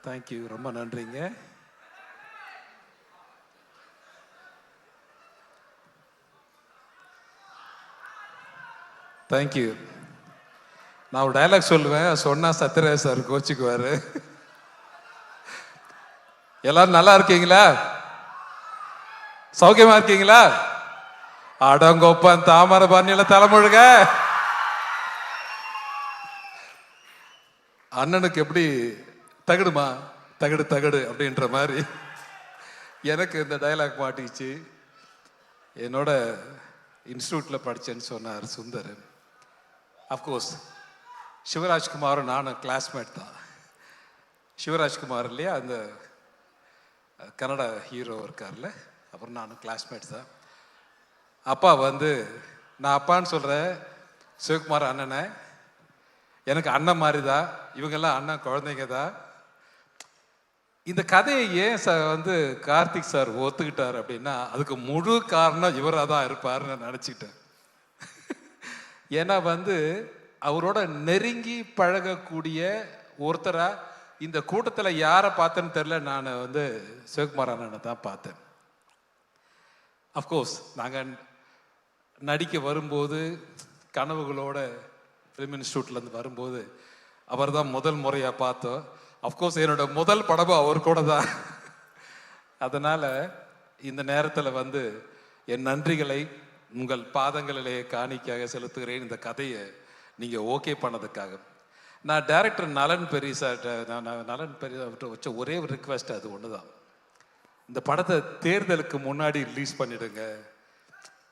Thank you, ரொம்ப நன்றிங்க. Thank you. நான் ஒரு டைலாக் சொல்லுவேன், சொன்னா சத்யராஜ் சார் கோச்சிக்குவாரு. எல்லாரும் நல்லா இருக்கீங்களா? சௌக்கியமா இருக்கீங்களா? அடங்கொப்பன் தாமரை பரணியில தலைமுழுக. அண்ணனுக்கு எப்படி தகடுமா தகடு தகடு அப்படின்ற மாதிரி எனக்கு இந்த டைலாக் மாட்டிச்சு. என்னோட இன்ஸ்டியூட்ல படிச்சேன்னு சொன்னார் சுந்தர். அஃப்கோர்ஸ் சிவராஜ்குமாரும் நானும் கிளாஸ்மேட் தான். சிவராஜ்குமார் இல்லையா, அந்த கன்னட ஹீரோ இருக்கார்ல, அப்புறம் நானும் கிளாஸ்மேட் தான். அப்பா வந்து, நான் அப்பான்னு சொல்கிறேன் சிவகுமார் அண்ணனை, எனக்கு அண்ணன் மாதிரி தான், இவங்கெல்லாம் அண்ணன் குழந்தைங்க தான். இந்த கதையை ஏன் வந்து கார்த்திக் சார் ஒத்துக்கிட்டார் அப்படின்னா, அதுக்கு முழு காரணம் இவராக தான் இருப்பார்னு நான் நினச்சிக்கிட்டேன். ஏன்னா வந்து அவரோட நெருங்கி பழகக்கூடிய ஒருத்தரா இந்த கூட்டத்தில் யாரை பார்த்தேன்னு தெரில, நான் வந்து சிவகுமார் அண்ணனை தான் பார்த்தேன். அஃப்கோர்ஸ் நாங்கள் நடிக்க வரும்போது கனவுகளோட ஃபிலிம் இன்ஸ்டியூட்லேருந்து வரும்போது அவர் தான் முதல் முறையாக பார்த்தோம். அஃப்கோர்ஸ் என்னோட முதல் படமும் அவர் கூட தான். அதனால் இந்த நேரத்தில் வந்து என் நன்றிகளை உங்கள் பாதங்களிலே காணிக்காக செலுத்துகிறேன். இந்த கதையை நீங்கள் ஓகே பண்ணதுக்காக. நான் டைரக்டர் நலன் பெரிய சார்கிட்ட, நலன் பெரிய வச்ச ஒரே ஒரு ரிக்வெஸ்ட் அது ஒன்று தான், இந்த படத்தை தேர்தலுக்கு முன்னாடி ரிலீஸ் பண்ணிடுங்க.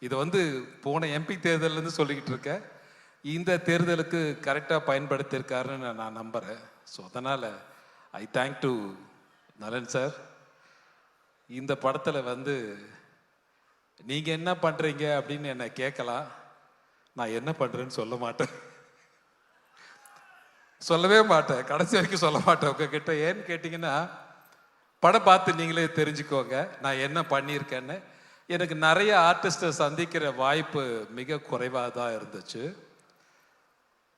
இது வந்து போன எம்பி தேர்தல்லேருந்து சொல்லிக்கிட்டு இருக்கேன், இந்த தேர்தலுக்கு கரெக்டாக பயன்படுத்தியிருக்காருன்னு நான் நம்புகிறேன். ஸோ அதனால் ஐ தேங்க் டு நலன் சார். இந்த படத்தில் வந்து நீங்கள் என்ன பண்ணுறீங்க அப்படின்னு என்னை கேட்கலாம், நான் என்ன பண்ணுறேன்னு சொல்ல மாட்டேன், சொல்லவே மாட்டேன், கடைசி வரைக்கும் சொல்ல மாட்டேன் உங்ககிட்ட. ஏன்னு கேட்டிங்கன்னா, படம் பார்த்து நீங்களே தெரிஞ்சுக்கோங்க நான் என்ன பண்ணியிருக்கேன்னு. எனக்கு நிறைய ஆர்டிஸ்ட்டை சந்திக்கிற வாய்ப்பு மிக குறைவாக தான் இருந்துச்சு.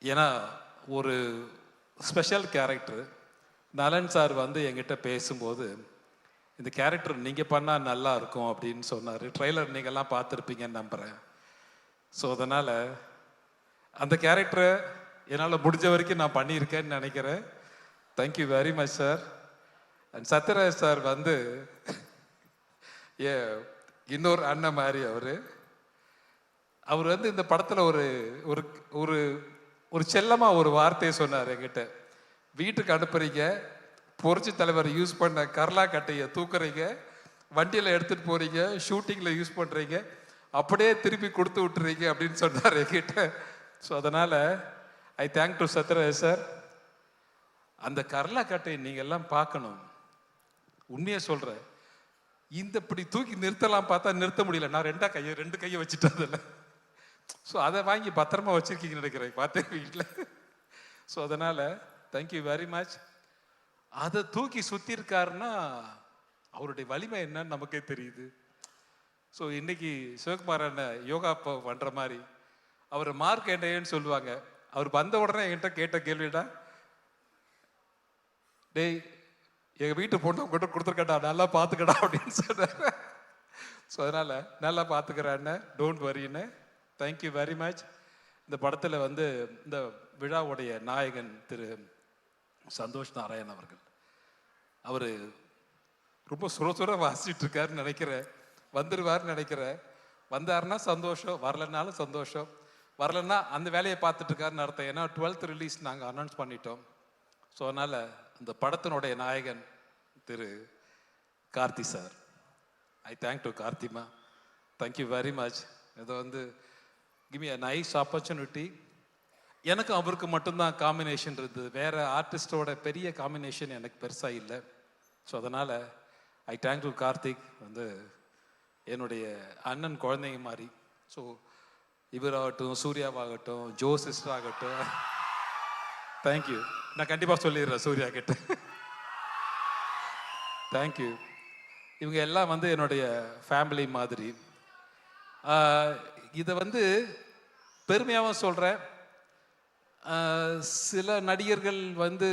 ஏன்னா ஒரு ஸ்பெஷல் கேரக்டர் நலன் சார் வந்து என்கிட்ட பேசும்போது, இந்த கேரக்டர் நீங்கள் பண்ணால் நல்லா இருக்கும் அப்படின்னு சொன்னார். ட்ரெய்லர் நீங்கள்லாம் பார்த்துருப்பீங்கன்னு நம்புகிறேன். ஸோ அதனால் அந்த கேரக்டரை என்னால் முடிஞ்ச வரைக்கும் நான் பண்ணியிருக்கேன்னு நினைக்கிறேன். Thank you very much sir. And Sathyaraj sir வந்து இன்னொரு அண்ணன் மாதிரி அவர் வந்து இந்த படத்தில் ஒரு ஒரு ஒரு செல்லமாக ஒரு வார்த்தையை சொன்னார் என்கிட்ட. வீட்டுக்கு அனுப்புறீங்க, புரட்சி தலைவர் யூஸ் பண்ண கர்லா கட்டையை தூக்குறீங்க, வண்டியில் எடுத்துகிட்டு போகிறீங்க, ஷூட்டிங்கில் யூஸ் பண்ணுறீங்க, அப்படியே திருப்பி கொடுத்து விட்டுறீங்க அப்படின்னு சொன்னார் என்கிட்ட. ஸோ அதனால் ஐ தேங்க் டு சத்யராஜ் சார். அந்த கர்லா கட்டையை நீங்கள் எல்லாம் பார்க்கணும். உண்மையை சொல்கிறேன், இந்த இப்படி தூக்கி நிறுத்தலாம் பார்த்தா நிறுத்த முடியல. நான் ரெண்டு கையை வச்சுட்டேன் அதில். ஸோ அதை வாங்கி பத்திரமா வச்சுருக்கீங்கன்னு நினைக்கிறேன், பார்த்தேன் வீட்டில். ஸோ அதனால் தேங்க்யூ வெரி மச். அதை தூக்கி சுற்றி இருக்காருன்னா அவருடைய வலிமை என்னன்னு நமக்கே தெரியுது. ஸோ இன்னைக்கு சிவகுமார் அண்ணன் யோகா பண்ணுற மாதிரி அவர் மார்க் என்னன்னு சொல்லுவாங்க. அவர் வந்த உடனே என்கிட்ட கேட்ட கேள்விடா, டேய் எங்கள் வீட்டு பொண்ணு உங்ககிட்ட கொடுத்துருக்கடா, நல்லா பார்த்துக்கடா அப்படின்னு சொன்னார். ஸோ அதனால் நல்லா பார்த்துக்கிறேன்னு, டோன்ட் வரின்னு. Thank you very much. இந்த படத்தில் வந்து இந்த விழாவுடைய நாயகன் திரு சந்தோஷ் நாராயண் அவர்கள், அவர் ரொம்ப சுர வாசிச்சுட்டு இருக்காருன்னு நினைக்கிறேன். வந்துடுவார்னு நினைக்கிறேன். வந்தாருன்னா சந்தோஷம், வரலன்னாலும் சந்தோஷம். வரலன்னா அந்த வேலையை பார்த்துட்டு இருக்காருன்னு அர்த்தம். ஏன்னா 12th ரிலீஸ் நாங்கள் அனௌன்ஸ் பண்ணிட்டோம். ஸோ அதனால் இந்த படத்தினுடைய நாயகன் Thiru Karthi sir, I thank to கார்த்திமா. Thank you very much. இதை வந்து give me a nice opportunity. எனக்கு அவருக்கு மட்டும்தான் காம்பினேஷன் இருந்தது, வேற ஆர்டிஸ்டோட பெரிய காம்பினேஷன் எனக்கு பெருசாக இல்லை. ஸோ அதனால் ஐ தேங்க் டு கார்த்திக். வந்து என்னுடைய அண்ணன் குழந்தைங்க மாதிரி. ஸோ இவராகட்டும், சூர்யாவாகட்டும், ஜோ சிஸ்டர் ஆகட்டும், தேங்க்யூ. நான் கண்டிப்பாக சொல்லிடுறேன் சூர்யா கிட்ட. தேங்க்யூ. இவங்க எல்லாம் வந்து என்னுடைய ஃபேமிலி மாதிரி. இதை வந்து பெருமையாகவும் சொல்கிறேன். சில நடிகர்கள் வந்து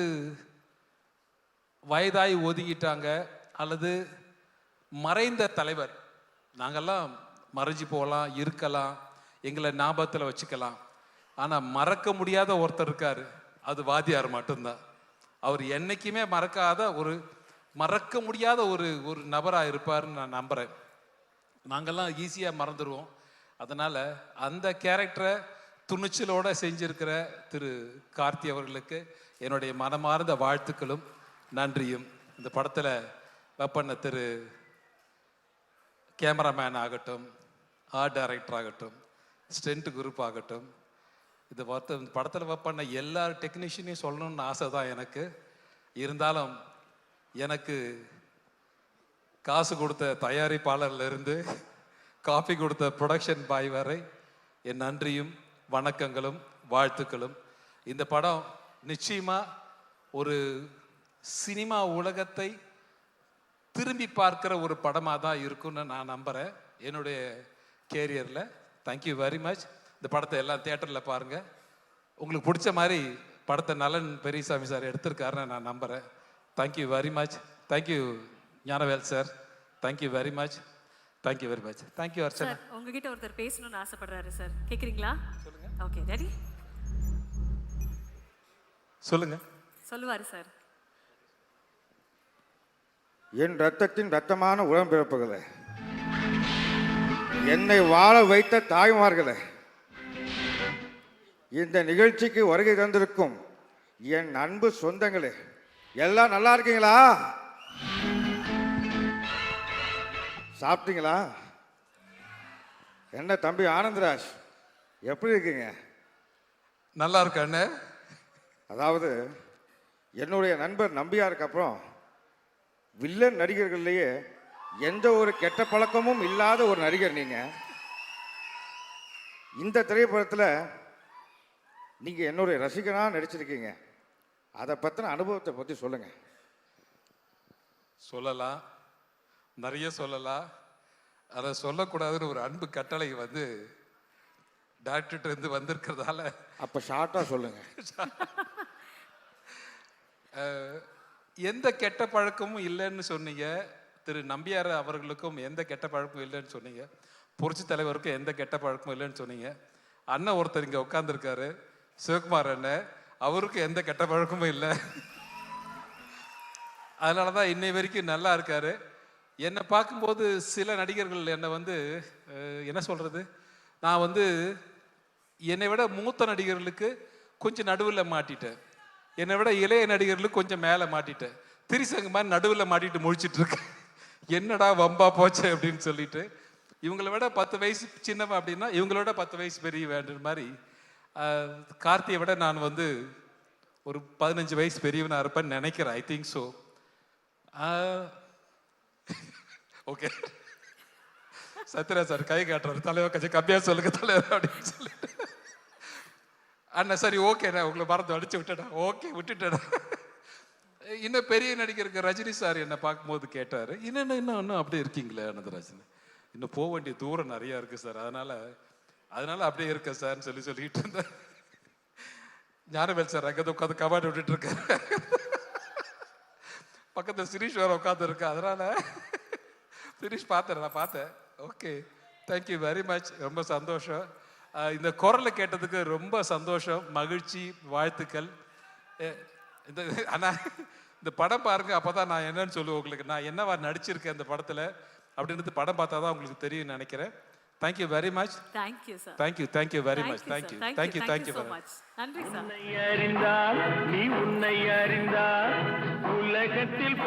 வயதாகி ஒதுங்கிட்டாங்க அல்லது மறைந்த தலைவர், நாங்கள்லாம் மறைஞ்சு போகலாம், இருக்கலாம், எங்களை ஞாபகத்தில் வச்சுக்கலாம். ஆனால் மறக்க முடியாத ஒருத்தர் இருக்கார், அது வாத்தியார் மட்டும்தான். அவர் என்றைக்குமே மறக்க முடியாத ஒரு நபராக இருப்பார்னு நான் நம்புகிறேன். நாங்கள்லாம் ஈஸியாக மறந்துடுவோம். அதனால் அந்த கேரக்டரை துணிச்சலோடு செஞ்சிருக்கிற திரு கார்த்தி அவர்களுக்கு என்னுடைய மனமார்ந்த வாழ்த்துக்களும் நன்றியும். இந்த படத்தில் பண்ண திரு கேமராமேன் ஆகட்டும், ஆர்ட் டைரக்டர் ஆகட்டும், ஸ்டென்ட் குரூப் ஆகட்டும், இந்த படத்தில் பண்ண எல்லா டெக்னீஷியனையும் சொல்லணும்னு ஆசை தான் எனக்கு. இருந்தாலும் எனக்கு காசு கொடுத்த தயாரிப்பாளர்லேருந்து காப்பி கொடுத்த ப்ரொடக்ஷன் பாய் வரை என் நன்றியும் வணக்கங்களும் வாழ்த்துக்களும். இந்த படம் நிச்சயமாக ஒரு சினிமா உலகத்தை திரும்பி பார்க்குற ஒரு படமாக தான் இருக்கும்னு நான் நம்புகிறேன் என்னுடைய கேரியரில். Thank you very much. இந்த படத்தை எல்லாம் தியேட்டரில் பாருங்கள். உங்களுக்கு பிடிச்ச மாதிரி படத்தை நலன் பெரியசாமி சார் எடுத்திருக்காருன்னு நான் நம்புகிறேன். Thank you very much. Thank you Gnanavel sir. Thank you very much. Thank you very much. Thank you Archana. Sir, உங்ககிட்ட ஒருத்தர் பேசணும்னு ஆசைப்படுறாரு சார். கேட்குறீங்களா? சொல்லுங்க. Okay, ready? சொல்லுங்க. சொல்லுவாரு சார். என் ரத்தத்தின் ரத்தமான உடன்பிறப்புகளே, என்னை வாழ வைத்த தாய்மார்களே, இந்த நிகழ்ச்சிக்கு வருகை தந்திருக்கும் என் அன்பு சொந்தங்களே, எல்லாம் நல்லா இருக்கீங்களா? சாப்பிட்டீங்களா? என்ன தம்பி ஆனந்தராஜ், எப்படி இருக்கீங்க? நல்லா இருக்கானே. அதாவது என்னுடைய நண்பர் நம்பியாருக்கு அப்புறம் வில்லன் நடிகர்கள்லேயே எந்த ஒரு கெட்ட பழக்கமும் இல்லாத ஒரு நடிகர் நீங்கள். இந்த திரைப்படத்தில் நீங்கள் என்னுடைய ரசிகனாக நடிச்சிருக்கீங்க. அதை பற்றின அனுபவத்தை பற்றி சொல்லுங்கள். சொல்லலாம், நிறைய சொல்லலாம். அதை சொல்லக்கூடாதுன்னு ஒரு அன்பு கட்டளை டாக்டர்கிட்ட இருந்து வந்திருக்கிறதால அப்போ ஷார்ட்டாக சொல்லுங்கள். எந்த கெட்ட பழக்கமும் இல்லைன்னு சொன்னீங்க. திரு நம்பியார் அவர்களுக்கும் எந்த கெட்ட பழக்கமும் இல்லைன்னு சொன்னீங்க. புரட்சி தலைவருக்கும் எந்த கெட்ட பழக்கமும் இல்லைன்னு சொன்னீங்க. அண்ணன் ஒருத்தர் இங்கே உட்காந்துருக்காரு, சிவகுமார் அண்ணன், அவருக்கு எந்த கெட்ட பழக்கமும் இல்லை. அதனால தான் இன்னை வரைக்கும் நல்லா இருக்காரு. என்னை பார்க்கும்போது சில நடிகர்கள் என்னை என்ன சொல்கிறது, நான் என்னை விட மூத்த நடிகர்களுக்கு கொஞ்சம் நடுவில் மாட்டிட்டேன், என்னை விட இளைய நடிகர்களுக்கு கொஞ்சம் மேலே மாட்டிட்டேன். திரிசங்க மாதிரி நடுவில் மாட்டிட்டு முழிச்சிட்டு இருக்கேன். என்னடா வம்பா போச்சு அப்படின்னு சொல்லிட்டு. இவங்களை விட 10 வயசு சின்னவன் அப்படின்னா இவங்களோட 10 வயசு பெரிய வேண்டுற மாதிரி கார்த்தியை விட நான் ஒரு 15 வயசு பெரியவனாக இருப்பேன்னு நினைக்கிறேன். I think so. Okay, Sathyaraj sir கை காட்டுறாரு, தலைவர் கொஞ்சம் கம்மியாக சொல்லுங்க தலைவர் அப்படின்னு சொல்லிட்டு. அண்ணா சரி ஓகேண்ணா, உங்களை மறந்து அடிச்சு விட்டேடா. ஓகே விட்டுட்டேடா. இன்னும் பெரிய நடிகருக்கு ரஜினி சார் என்னை பார்க்கும்போது கேட்டார், இன்னும் அப்படியே இருக்கீங்களே அனந்தராஜன், இன்னும் போக வேண்டிய தூரம் நிறையா இருக்குது சார், அதனால அப்படியே இருக்க சார்னு சொல்லிட்டு இருந்தேன். ஞானவேல் சார் அங்கே உட்காந்து கபாடி விட்டுட்டு இருக்காரு, பக்கத்தில் சிரீஷ் வேறு உட்காந்து இருக்கா. அதனால சிரீஷ் நான் பார்த்தேன். Okay, thank you very much. ரொம்ப சந்தோஷம். இந்த குரலை கேட்டதுக்கு ரொம்ப சந்தோஷம், மகிழ்ச்சி, வாழ்த்துக்கள். ஆனால் இந்த படம் பாருங்க, அப்போதான் நான் என்னன்னு சொல்லுவேன் உங்களுக்கு, நான் என்னவா நடிச்சிருக்கேன் இந்த படத்தில் அப்படின்றது படம் பார்த்தா தான் உங்களுக்கு தெரியும் நினைக்கிறேன். Thank you very much. Thank you sir. Thank you very much. Thank you so much. நன்றி சார். நீ உன்னை அறிந்தால் உலகத்தில்